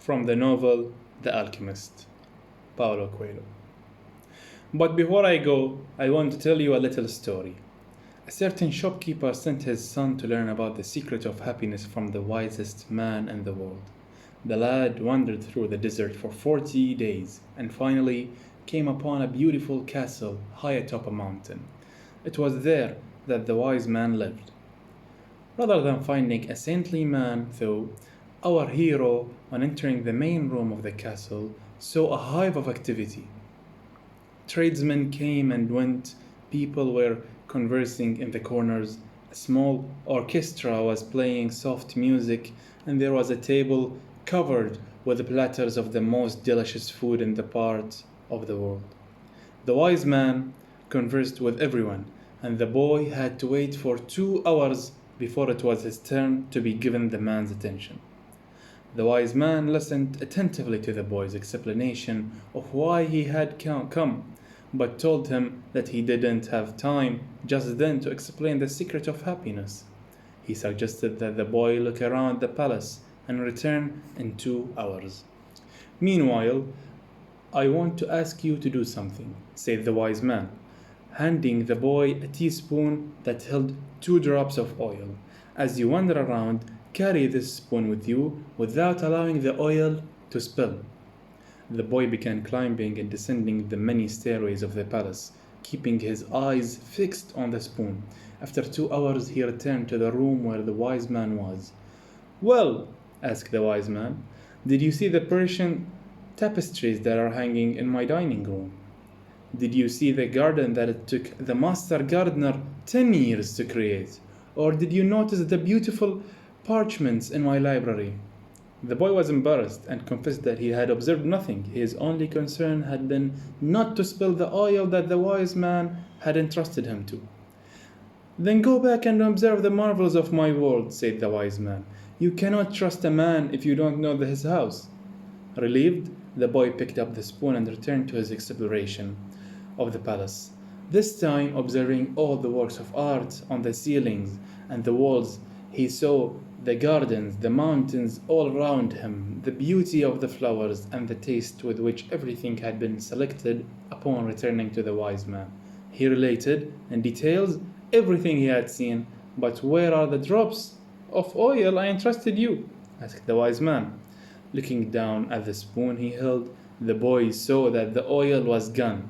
From the novel The Alchemist, Paulo Coelho. But before I go, I want to tell you a little story. A certain shopkeeper sent his son to learn about the secret of happiness from the wisest man in the world. The lad wandered through the desert for 40 days and finally came upon a beautiful castle high atop a mountain. It was there that the wise man lived. Rather than finding a saintly man, though, our hero, on entering the main room of the castle, saw a hive of activity. Tradesmen came and went, people were conversing in the corners, a small orchestra was playing soft music, and there was a table covered with platters of the most delicious food in the part of the world. The wise man conversed with everyone, and the boy had to wait for 2 hours before it was his turn to be given the man's attention. The wise man listened attentively to the boy's explanation of why he had come, but told him that he didn't have time just then to explain the secret of happiness. He suggested that the boy look around the palace and return in 2 hours. Meanwhile, I want to ask you to do something, said the wise man, handing the boy a teaspoon that held 2 drops of oil. As you wander around, carry this spoon with you without allowing the oil to spill. The boy began climbing and descending the many stairways of the palace, keeping his eyes fixed on the spoon. After 2 hours, he returned to the room where the wise man was. "Well," asked the wise man, "did you see the Persian tapestries that are hanging in my dining room? Did you see the garden that it took the master gardener 10 years to create? Or did you notice the beautiful parchments in my library?" The boy was embarrassed and confessed that he had observed nothing. His only concern had been not to spill the oil that the wise man had entrusted him to. "Then go back and observe the marvels of my world," said the wise man. "You cannot trust a man if you don't know his house." Relieved, the boy picked up the spoon and returned to his exploration of the palace, this time observing all the works of art on the ceilings and the walls. He saw the gardens, the mountains all around him, the beauty of the flowers, and the taste with which everything had been selected upon returning to the wise man. He related in details everything he had seen. "But where are the drops of oil I entrusted you?" asked the wise man. Looking down at the spoon he held, the boy saw that the oil was gone.